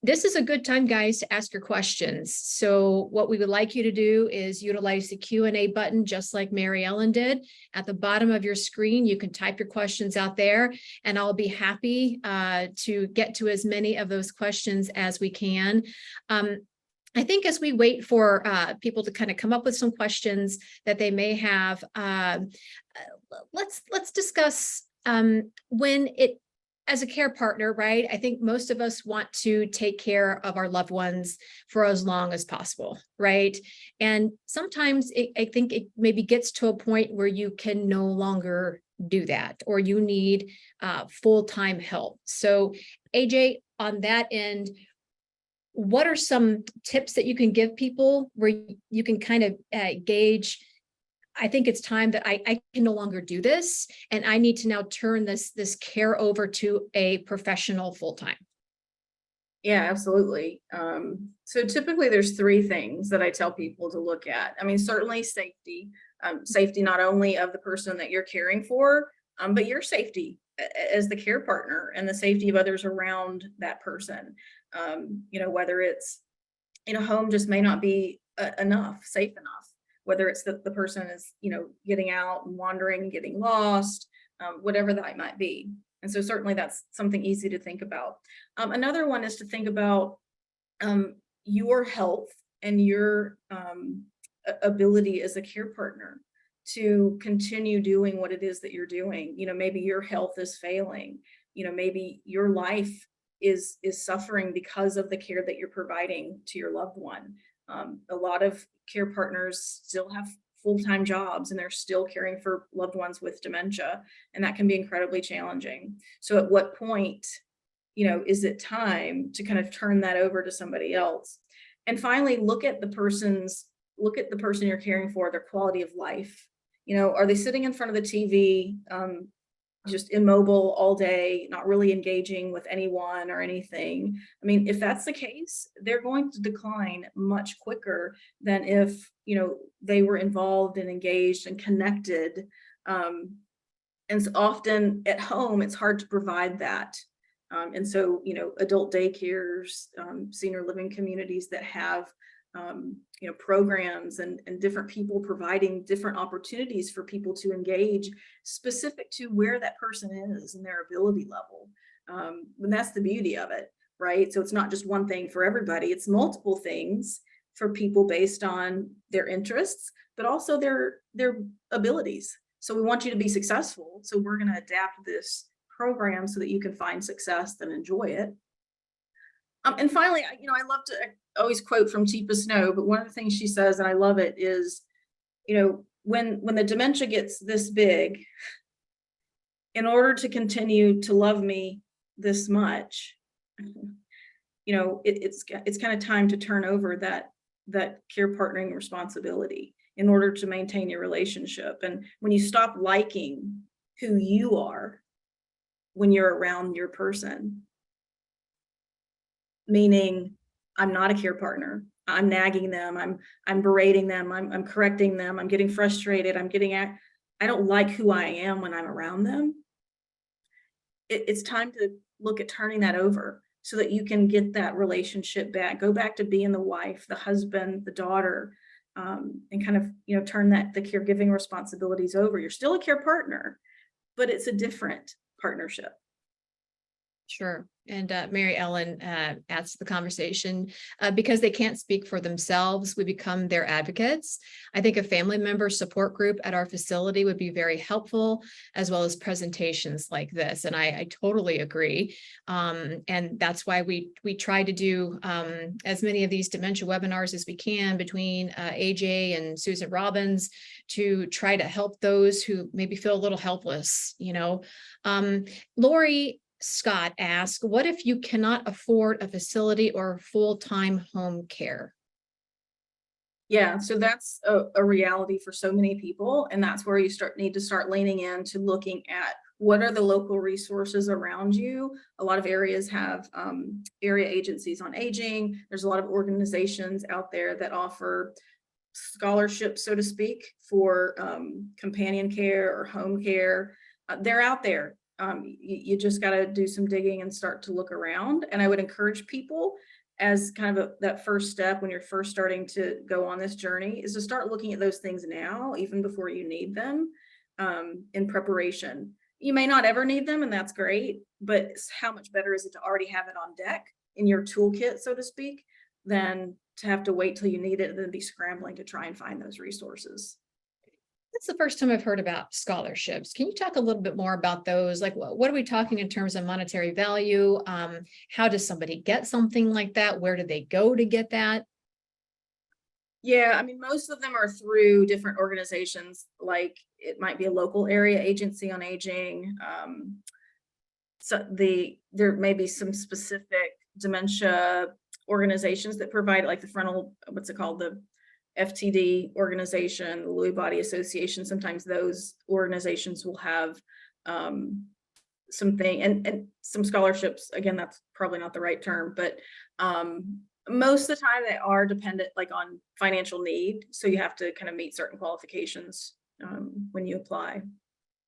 This is a good time, guys, to ask your questions. So what we would like you to do is utilize the Q&A button, just like Mary Ellen did. At the bottom of your screen, you can type your questions out there, and I'll be happy to get to as many of those questions as we can. I think as we wait for people to kind of come up with some questions that they may have, let's discuss when as a care partner, right? I think most of us want to take care of our loved ones for as long as possible, right? And sometimes I think it maybe gets to a point where you can no longer do that, or you need full-time help. So AJ, on that end, what are some tips that you can give people where you can kind of gauge, I think it's time that I can no longer do this, and I need to now turn this care over to a professional full-time? Yeah, absolutely. So typically there's three things that I tell people to look at. I mean, certainly safety, safety not only of the person that you're caring for, but your safety as the care partner and the safety of others around that person. Whether it's in a home just may not be safe enough. Whether it's that the person is, getting out and wandering, getting lost, whatever that might be. And so certainly that's something easy to think about. Another one is to think about your health and your ability as a care partner to continue doing what it is that you're doing. Maybe your health is failing. Maybe your life is suffering because of the care that you're providing to your loved one. A lot of care partners still have full-time jobs and they're still caring for loved ones with dementia, and that can be incredibly challenging. So at what point, is it time to kind of turn that over to somebody else? And finally, look at the person you're caring for, their quality of life. Are they sitting in front of the TV, just immobile all day, not really engaging with anyone or anything? I mean, if that's the case, they're going to decline much quicker than if, they were involved and engaged and connected. And so often at home, it's hard to provide that. And so, adult daycares, senior living communities that have programs and different people providing different opportunities for people to engage specific to where that person is and their ability level. And that's the beauty of it, right? So it's not just one thing for everybody, it's multiple things for people based on their interests, but also their abilities. So we want you to be successful. So we're going to adapt this program so that you can find success and enjoy it. And finally, I love to always quote from Chipa Snow, but one of the things she says, and I love it, is, when the dementia gets this big, in order to continue to love me this much, it's kind of time to turn over that care partnering responsibility in order to maintain your relationship. And when you stop liking who you are when you're around your person, meaning I'm not a care partner, I'm nagging them, I'm berating them, I'm correcting them, I'm getting frustrated, I don't like who I am when I'm around them. It's time to look at turning that over so that you can get that relationship back, go back to being the wife, the husband, the daughter, and kind of, turn the caregiving responsibilities over. You're still a care partner, but it's a different partnership. Sure. And Mary Ellen adds to the conversation, because they can't speak for themselves, we become their advocates. I think a family member support group at our facility would be very helpful, as well as presentations like this. And I totally agree. And that's why we try to do as many of these dementia webinars as we can between AJ and Susan Robbins to try to help those who maybe feel a little helpless. Lori Scott asks, what if you cannot afford a facility or full-time home care? Yeah, so that's a reality for so many people. And that's where you need to start leaning into looking at what are the local resources around you. A lot of areas have area agencies on aging. There's a lot of organizations out there that offer scholarships, so to speak, for companion care or home care. They're out there. You just got to do some digging and start to look around. And I would encourage people, as kind of that first step when you're first starting to go on this journey, is to start looking at those things now, even before you need them, in preparation. You may not ever need them, and that's great, but how much better is it to already have it on deck in your toolkit, so to speak, than to have to wait till you need it and then be scrambling to try and find those resources. That's the first time I've heard about scholarships. Can you talk a little bit more about those? Like, what are we talking in terms of monetary value? How does somebody get something like that? Where do they go to get that? Yeah, I mean, most of them are through different organizations, like it might be a local area agency on aging. So there may be some specific dementia organizations that provide, like the frontal, what's it called? The FTD organization, the Lewy Body Association. Sometimes those organizations will have something and some scholarships. Again, that's probably not the right term, but most of the time they are dependent like on financial need. So you have to kind of meet certain qualifications when you apply.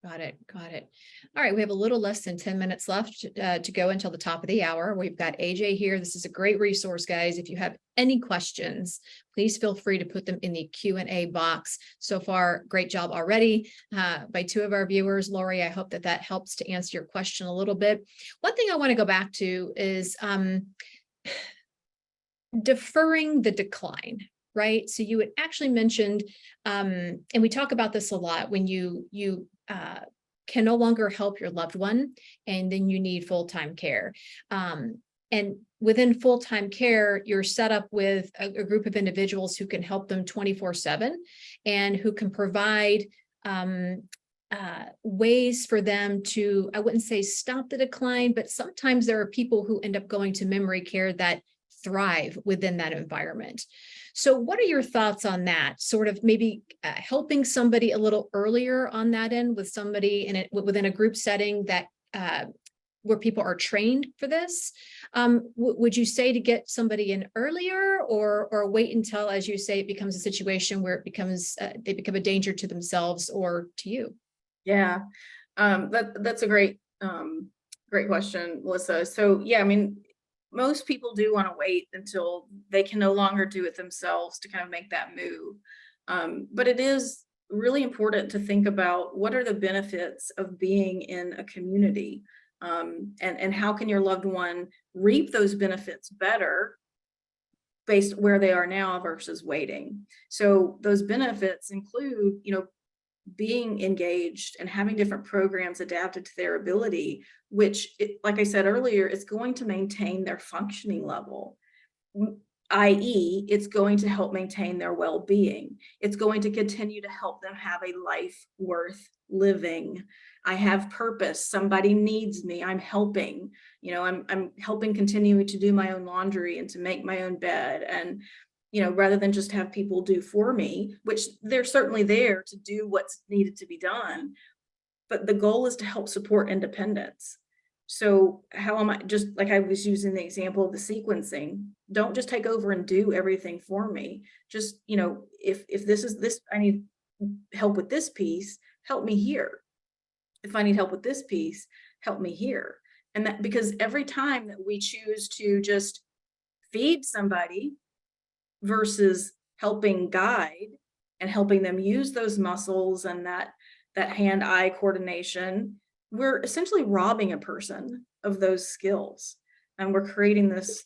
Got it. Got it. All right. We have a little less than 10 minutes left to go until the top of the hour. We've got AJ here. This is a great resource, guys. If you have any questions, please feel free to put them in the Q&A box. So far, great job already by two of our viewers. Lori, I hope that helps to answer your question a little bit. One thing I want to go back to is deferring the decline, right? So you had actually mentioned, and we talk about this a lot, when you can no longer help your loved one, and then you need full-time care. And within full-time care, you're set up with a group of individuals who can help them 24/7 and who can provide ways for them to, I wouldn't say stop the decline, but sometimes there are people who end up going to memory care that thrive within that environment. So what are your thoughts on that? Sort of maybe helping somebody a little earlier on that end with somebody within a group setting that where people are trained for this. Would you say to get somebody in earlier, or wait until, as you say, it becomes a situation where it becomes they become a danger to themselves or to you? Yeah, that's a great question, Melissa. So yeah, I mean, most people do want to wait until they can no longer do it themselves to kind of make that move. But it is really important to think about what are the benefits of being in a community, and how can your loved one reap those benefits better based where they are now versus waiting. So those benefits include, being engaged and having different programs adapted to their ability, which, like I said earlier, is going to maintain their functioning level, i.e., it's going to help maintain their well-being. It's going to continue to help them have a life worth living. I have purpose. Somebody needs me. I'm helping. I'm helping continue to do my own laundry and to make my own bed. And rather than just have people do for me, which they're certainly there to do what's needed to be done, but the goal is to help support independence. So how am I, just like I was using the example of the sequencing, don't just take over and do everything for me. Just, if this is this, I need help with this piece, help me here. If I need help with this piece, help me here. And that, because every time that we choose to just feed somebody versus helping guide and helping them use those muscles and that hand-eye coordination, we're essentially robbing a person of those skills, and we're creating this,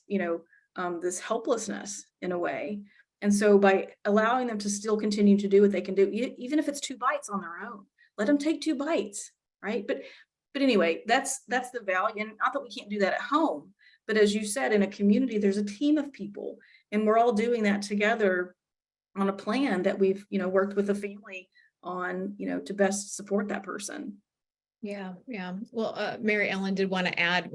this helplessness in a way. And so by allowing them to still continue to do what they can do, even if it's 2 bites on their own, let them take 2 bites, right? But anyway, that's the value. And not that we can't do that at home, but as you said, in a community, there's a team of people, and we're all doing that together on a plan that we've, worked with the family on, to best support that person. Yeah. Well, Mary Ellen did want to add,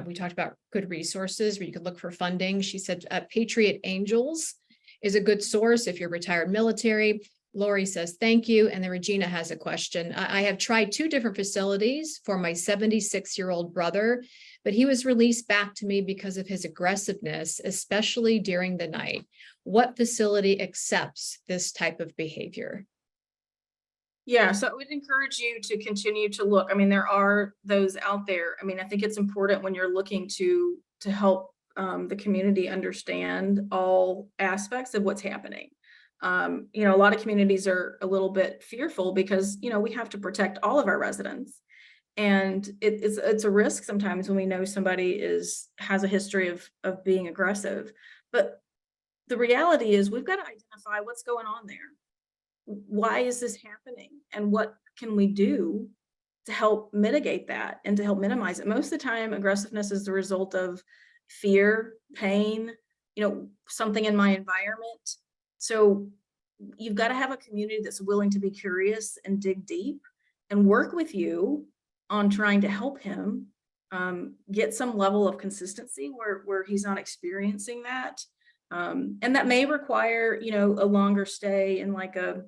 we talked about good resources where you could look for funding. She said Patriot Angels is a good source if you're retired military. Lori says, thank you. And then Regina has a question. I have tried 2 different facilities for my 76-year-old brother, but he was released back to me because of his aggressiveness, especially during the night. What facility accepts this type of behavior? Yeah, so I would encourage you to continue to look. I mean, there are those out there. I mean, I think it's important when you're looking to help the community understand all aspects of what's happening. A lot of communities are a little bit fearful because, we have to protect all of our residents. And it's a risk sometimes when we know somebody has a history of being aggressive. But the reality is we've got to identify what's going on there. Why is this happening? And what can we do to help mitigate that and to help minimize it? Most of the time, aggressiveness is the result of fear, pain, something in my environment. So you've got to have a community that's willing to be curious and dig deep and work with you on trying to help him get some level of consistency where he's not experiencing that. And that may require, a longer stay in like a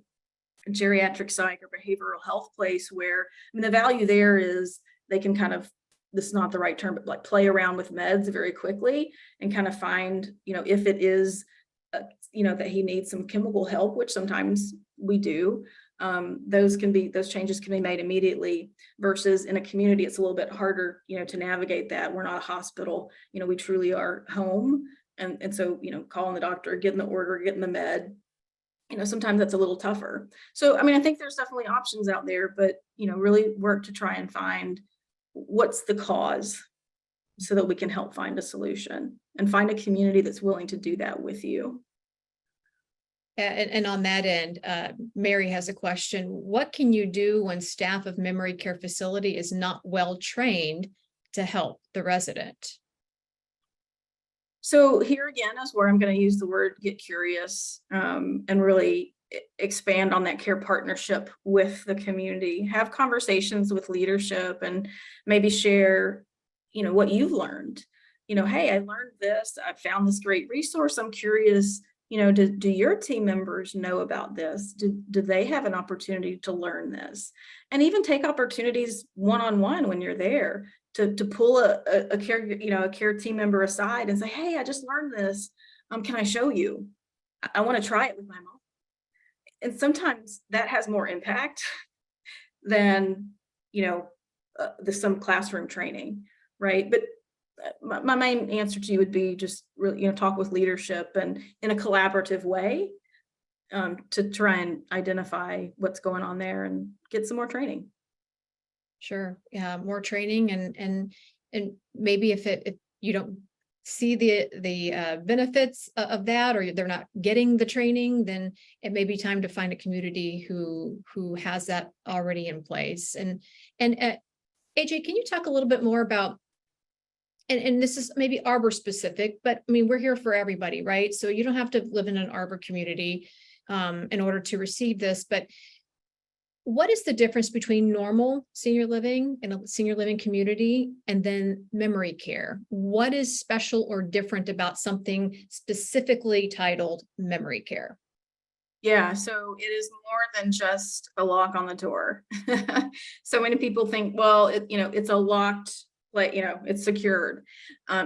geriatric psych or behavioral health place where, the value there is they can kind of, this is not the right term, but like play around with meds very quickly and kind of find, if it is, that he needs some chemical help, which sometimes we do. Those changes can be made immediately versus in a community, it's a little bit harder, to navigate that. We're not a hospital, we truly are home. And so, calling the doctor, getting the order, getting the med, sometimes that's a little tougher. So, I think there's definitely options out there, but, really work to try and find what's the cause so that we can help find a solution and find a community that's willing to do that with you. And on that end, Mary has a question. What can you do when staff of memory care facility is not well trained to help the resident? So here again is where I'm going to use the word get curious and really expand on that care partnership with the community. Have conversations with leadership and maybe share, what you've learned. Hey, I learned this. I found this great resource. I'm curious, do your team members know about this? Do they have an opportunity to learn this? And even take opportunities one-on-one when you're there to pull a care team member aside and say, hey, I just learned this. Can I show you? I want to try it with my mom. And sometimes that has more impact than, some classroom training, right? But my main answer to you would be just really, talk with leadership and in a collaborative way to try and identify what's going on there and get some more training. Sure. Yeah. More training and maybe if you don't see the benefits of that, or they're not getting the training, then it may be time to find a community who has that already in place. And AJ, can you talk a little bit more about, and this is maybe Arbor specific, but I mean, we're here for everybody, right? So you don't have to live in an Arbor community in order to receive this, but what is the difference between normal senior living and a senior living community and then memory care? What is special or different about something specifically titled memory care? Yeah, so it is more than just a lock on the door. So many people think, well, it's a locked, like, it's secured.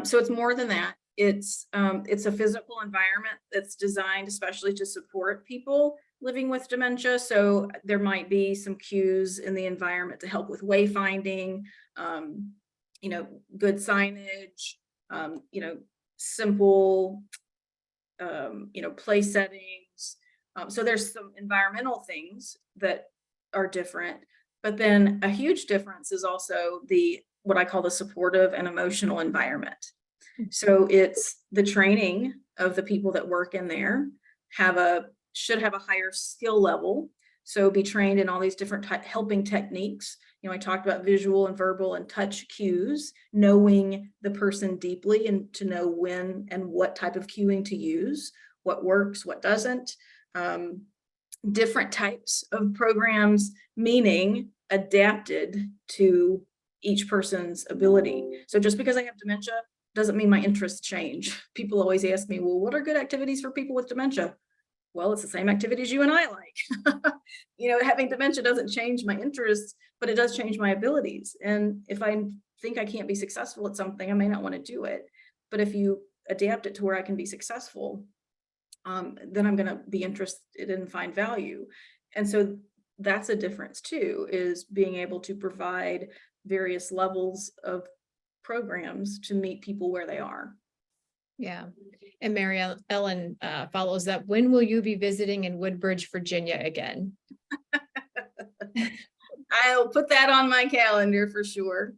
So it's more than that. It's a physical environment that's designed especially to support people living with dementia. So there might be some cues in the environment to help with wayfinding, good signage, simple, place settings. So there's some environmental things that are different, but then a huge difference is also what I call the supportive and emotional environment. So it's the training of the people that work in there should have a higher skill level. So be trained in all these different helping techniques. I talked about visual and verbal and touch cues, knowing the person deeply and to know when and what type of cueing to use, what works, what doesn't. Different types of programs, meaning adapted to each person's ability. So just because I have dementia doesn't mean my interests change. People always ask me, well, what are good activities for people with dementia? Well, it's the same activities you and I like. Having dementia doesn't change my interests, but it does change my abilities. And if I think I can't be successful at something, I may not want to do it. But if you adapt it to where I can be successful, then I'm going to be interested and find value. And so that's a difference too, is being able to provide various levels of programs to meet people where they are. Yeah. And Mary Ellen follows that. When will you be visiting in Woodbridge, Virginia again? I'll put that on my calendar for sure.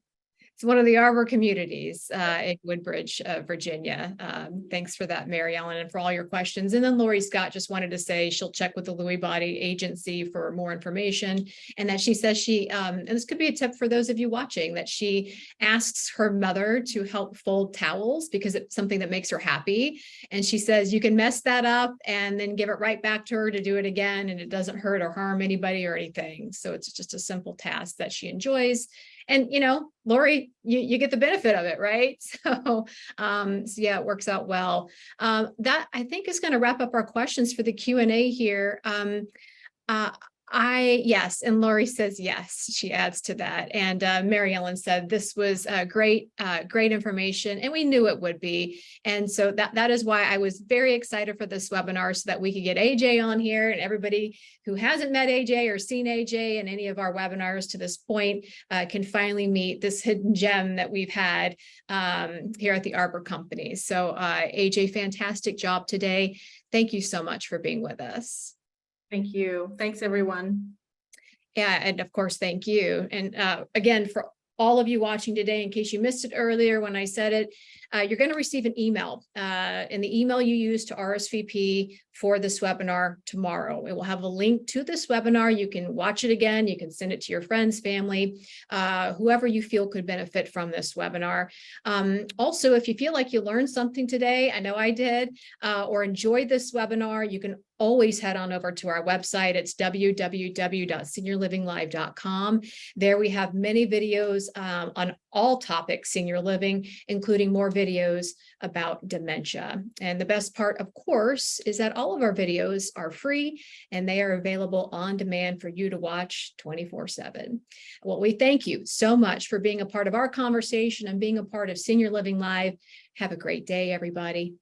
It's one of the Arbor communities in Woodbridge, Virginia. Thanks for that, Mary Ellen, and for all your questions. And then Lori Scott just wanted to say she'll check with the Lewy Body Agency for more information, and that she says and this could be a tip for those of you watching, that she asks her mother to help fold towels because it's something that makes her happy. And she says you can mess that up and then give it right back to her to do it again, and it doesn't hurt or harm anybody or anything. So it's just a simple task that she enjoys. And, Lori, you get the benefit of it, right? So yeah, it works out well. That I think is going to wrap up our questions for the Q&A here. Yes, and Lori says yes, she adds to that. And Mary Ellen said this was great information, and we knew it would be. And so that is why I was very excited for this webinar, so that we could get AJ on here, and everybody who hasn't met AJ or seen AJ in any of our webinars to this point can finally meet this hidden gem that we've had here at the Arbor Company. So AJ, fantastic job today. Thank you so much for being with us. Thank you. Thanks, everyone. Yeah, and of course, thank you. And again, for all of you watching today, in case you missed it earlier when I said it, you're going to receive an email. And the email you use to RSVP for this webinar tomorrow. It will have a link to this webinar. You can watch it again. You can send it to your friends, family, whoever you feel could benefit from this webinar. Also, if you feel like you learned something today, I know I did, or enjoyed this webinar, you can always head on over to our website. It's www.seniorlivinglive.com. There we have many videos on all topics senior living, including more videos about dementia. And the best part, of course, is that all of our videos are free and they are available on demand for you to watch 24/7. Well, we thank you so much for being a part of our conversation and being a part of Senior Living Live. Have a great day, everybody.